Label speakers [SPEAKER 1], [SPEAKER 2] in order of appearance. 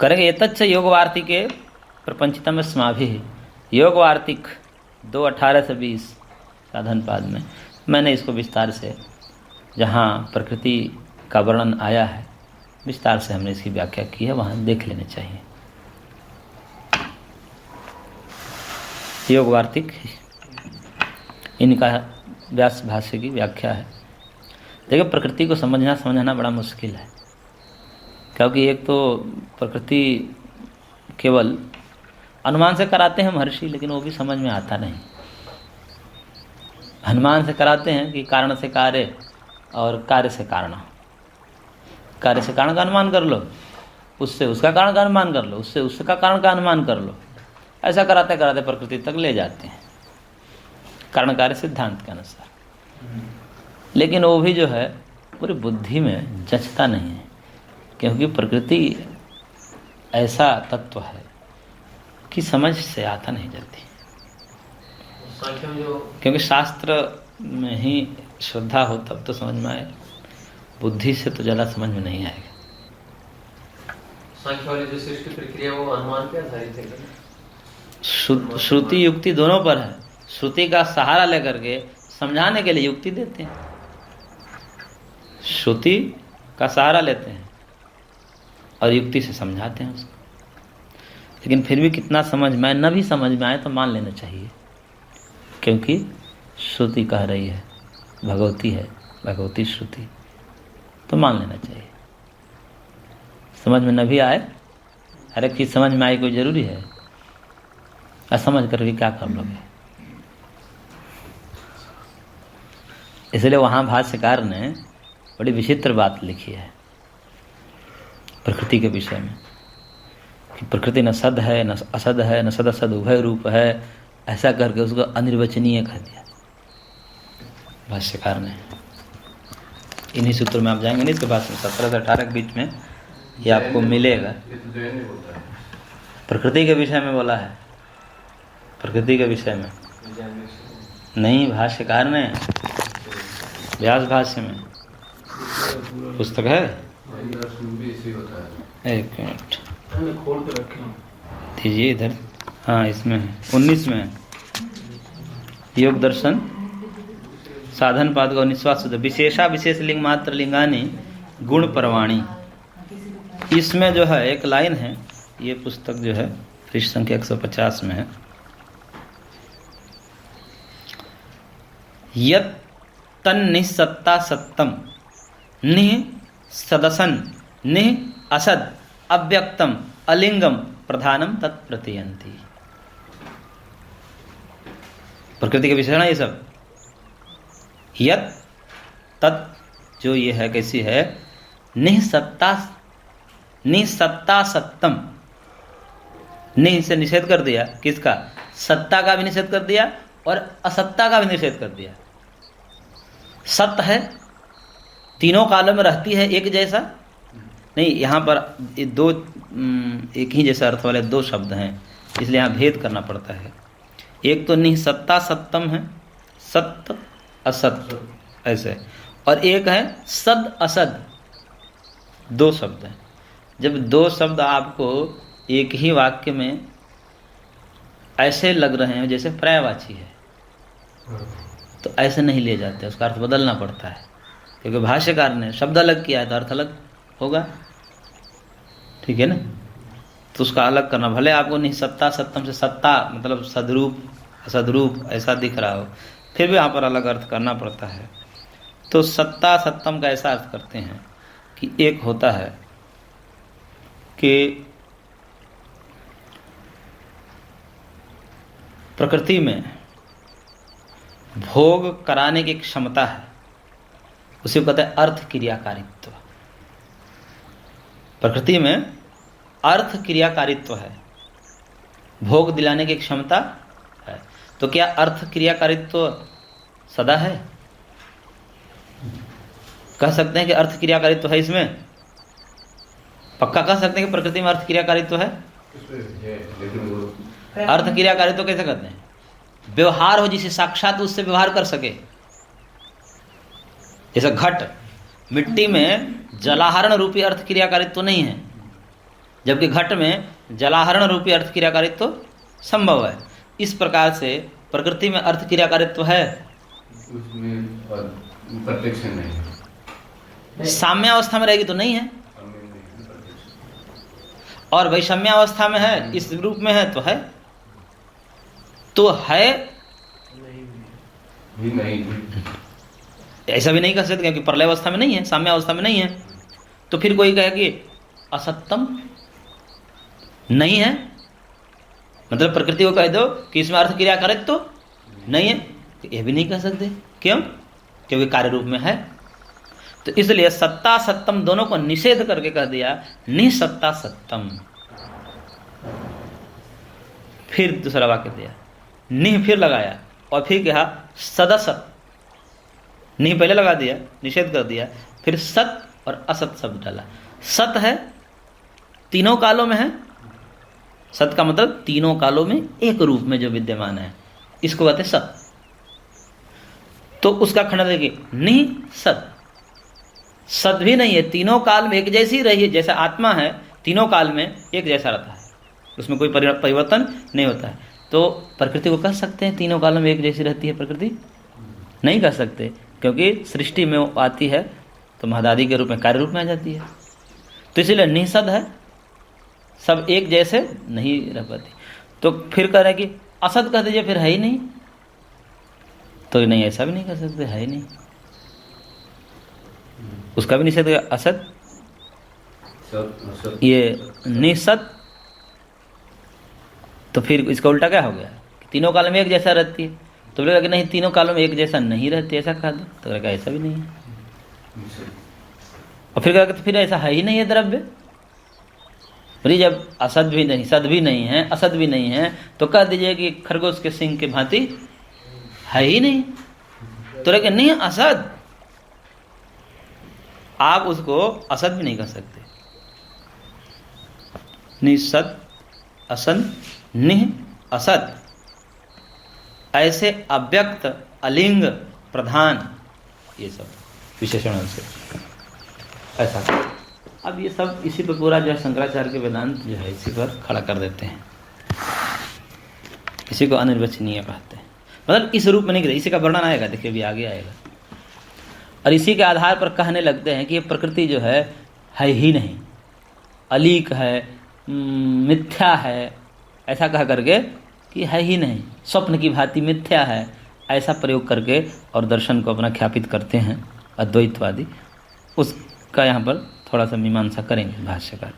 [SPEAKER 1] करेंगे। एतच्च योग वार्तिके प्रपंचितम स्माभिः, योग वार्तिक 2:18 से 20 साधन पाद में मैंने इसको विस्तार से, जहाँ प्रकृति का वर्णन आया है, विस्तार से हमने इसकी व्याख्या की है, वहाँ देख लेने चाहिए। योग वार्तिक इनका व्यास भाष्य की व्याख्या है। देखिए, प्रकृति को समझना बड़ा मुश्किल है, क्योंकि एक तो प्रकृति केवल अनुमान से कराते हैं महर्षि, लेकिन वो भी समझ में आता नहीं। अनुमान से कराते हैं कि कारण से कार्य और कार्य से कारण, कार्य से कारण का अनुमान कर लो, उससे उसका कारण का अनुमान कर लो, उससे उसका कारण का अनुमान कर लो। ऐसा कराते कराते प्रकृति तक ले जाते हैं कारण कार्य सिद्धांत के अनुसार। लेकिन वो भी जो है पूरी बुद्धि में जचता नहीं है, क्योंकि प्रकृति ऐसा तत्व है कि समझ से आता नहीं जल्दी। क्योंकि शास्त्र में ही श्रद्धा हो तब तो समझ में आए, बुद्धि से तो ज़्यादा समझ में नहीं आएगा।
[SPEAKER 2] सांख्य वाली जो सृष्टि प्रक्रिया वो अनुमान पे आधारित है।
[SPEAKER 1] श्रुति युक्ति दोनों पर है। श्रुति का सहारा लेकर के समझाने के लिए युक्ति देते हैं, श्रुति का सहारा लेते हैं और युक्ति से समझाते हैं उसको। लेकिन फिर भी कितना समझ में आए, न भी समझ में आए तो मान लेना चाहिए, क्योंकि श्रुति कह रही है, भगवती है, भगवती श्रुति, तो मान लेना चाहिए। समझ में न भी आए, हर एक चीज़ समझ में आए कोई ज़रूरी है? असमझ करके क्या कर लोगे? इसलिए वहाँ भाष्यकार ने बड़ी विचित्र बात लिखी है प्रकृति के विषय में, कि प्रकृति न सद है न असद है, न सद असद उभय रूप है, ऐसा करके उसको अनिर्वचनीय कह दिया भाष्यकार ने। इन्हीं सूत्र में आप जाएंगे नहीं, इसके पास में 17 से 18 के बीच में ये आपको मिलेगा। प्रकृति के विषय में बोला है, प्रकृति के विषय में नहीं, भाष्यकार ने व्यास भाष्य में पुस्तक है। एक मिनट दीजिए इधर, हाँ इसमें है, 19 में है, योग दर्शन साधन पाद का 19वां सूत्र, विशेषा विशेष लिंग मात्र लिंगानी गुण परवाणी। इसमें जो है एक लाइन है, ये पुस्तक जो है पृष्ठ संख्या 150 में है, यत् तन्निसत्ता सत्तम निह सदसन निह असद अव्यक्तम अलिंगम प्रधानम तत्प्रतीयन्ति। प्रकृति के विषय ना ये सब। यत् तत् जो ये है कैसी है, निसत्ता सत्तम, निह से निषेध कर दिया, किसका? सत्ता का भी निषेध कर दिया और असत्ता का भी निषेध कर दिया। सत्य है, तीनों कालों में रहती है एक जैसा नहीं, यहाँ पर दो एक ही जैसा अर्थ वाले दो शब्द हैं, इसलिए यहाँ भेद करना पड़ता है। एक तो निसत्ता सत्तम है, सत्य असत ऐसे, और एक है सद असद, दो शब्द हैं। जब दो शब्द आपको एक ही वाक्य में ऐसे लग रहे हैं जैसे पर्यायवाची है, तो ऐसे नहीं ले जाते, उसका अर्थ बदलना पड़ता है, क्योंकि भाष्यकार ने शब्द अलग किया है तो अर्थ अलग होगा, ठीक है ना। तो उसका अलग करना, भले आपको निसत्ता सत्तम से सत्ता मतलब सदरूप असदरूप ऐसा दिख रहा हो, फिर भी यहाँ पर अलग अर्थ करना पड़ता है। तो सत्ता सत्तम का ऐसा अर्थ करते हैं कि एक होता है कि प्रकृति में भोग कराने की क्षमता है, उसे कहते हैं अर्थ क्रियाकारित्व। प्रकृति में अर्थ क्रियाकारित्व है, भोग दिलाने की क्षमता है। तो क्या अर्थ क्रियाकारित्व सदा है? कह सकते हैं कि अर्थ क्रियाकारित्व है इसमें? पक्का कह सकते हैं कि प्रकृति में अर्थ क्रियाकारित्व है? अर्थ क्रियाकारित्व कैसे कहते हैं? व्यवहार हो जिसे साक्षात उससे व्यवहार कर सके। जैसे घट, मिट्टी में जलाहरण रूपी अर्थ क्रियाकारित्व नहीं है, जबकि घट में जलाहरण रूपी अर्थ क्रियाकारित्व संभव है। इस प्रकार से प्रकृति में अर्थ क्रियाकारित्व है,
[SPEAKER 3] उसमें प्रत्यक्ष नहीं,
[SPEAKER 1] साम्यावस्था में रहेगी तो नहीं है, और वैषम्यावस्था में है, इस रूप में है तो है, तो है
[SPEAKER 3] भी नहीं,
[SPEAKER 1] ऐसा भी नहीं कर सकते क्योंकि प्रलय अवस्था में नहीं है, साम्यावस्था में नहीं है। तो फिर कोई कहे कि असत्यम नहीं है, मतलब प्रकृति को कह दो कि इसमें अर्थ क्रिया करे तो नहीं है, तो यह भी नहीं कह सकते। क्यों? क्योंकि कार्य रूप में है। तो इसलिए सत्ता सत्तम दोनों को निषेध करके कह दिया निसत्ता सत्तम। फिर दूसरा वाक्य दिया, निह फिर लगाया और फिर कहा सदसत। निह पहले लगा दिया, निषेध कर दिया, फिर सत और असत शब्द डाला। सत है, तीनों कालों में है, सत का मतलब तीनों कालों में एक रूप में जो विद्यमान है, इसको कहते हैं सत। तो उसका खंडन देखिए, नहीं सत, सत भी नहीं है, तीनों काल में एक जैसी रही है। जैसा आत्मा है तीनों काल में एक जैसा रहता है, उसमें कोई परिवर्तन नहीं होता है। तो प्रकृति को कह सकते हैं तीनों कालों में एक जैसी रहती है प्रकृति? नहीं कह सकते, क्योंकि सृष्टि में वो आती है तो महदादि के रूप में, कार्य रूप में आ जाती है। तो इसीलिए निसद है, सब एक जैसे नहीं रह पाती। तो फिर कह रहे हैं कि असत कह दीजिए, फिर है ही नहीं। तो नहीं, ऐसा भी नहीं कर सकते, है ही नहीं, उसका भी निषेध। असत ये निसत, तो फिर इसका उल्टा क्या हो गया कि तीनों कालों में एक जैसा रहती है। तो बोलेगा कि नहीं, तीनों कालों में एक जैसा नहीं रहती, ऐसा कह दो। तो बोलेगा ऐसा भी नहीं है। और फिर कहेगा तो फिर ऐसा है ही नहीं है द्रव्य। फिर जब असद भी नहीं, सद भी नहीं है, असद भी नहीं है, तो कह दीजिए कि खरगोश के सिंह के भांति है ही नहीं। तो लेकिन नहीं असद, आप उसको असद भी नहीं कर सकते। निसद, असद, निह, असद, ऐसे अव्यक्त, अलिंग, प्रधान, ये सब विशेषणों से ऐसा। अब ये सब इसी पर पूरा जो है शंकराचार्य के वेदांत जो है इसी पर खड़ा कर देते हैं। इसी को अनिर्वचनीय कहते हैं, मतलब इस रूप में नहीं कहते। इसी का वर्णन आएगा, देखिए अभी आगे आएगा। और इसी के आधार पर कहने लगते हैं कि ये प्रकृति जो है ही नहीं, अलीक है, मिथ्या है, ऐसा कह करके कि है ही नहीं, स्वप्न की भांति मिथ्या है, ऐसा प्रयोग करके और दर्शन को अपना ख्यापित करते हैं अद्वैतवादी। उसका यहाँ पर थोड़ा सा मीमांसा करेंगे भाष्यकार।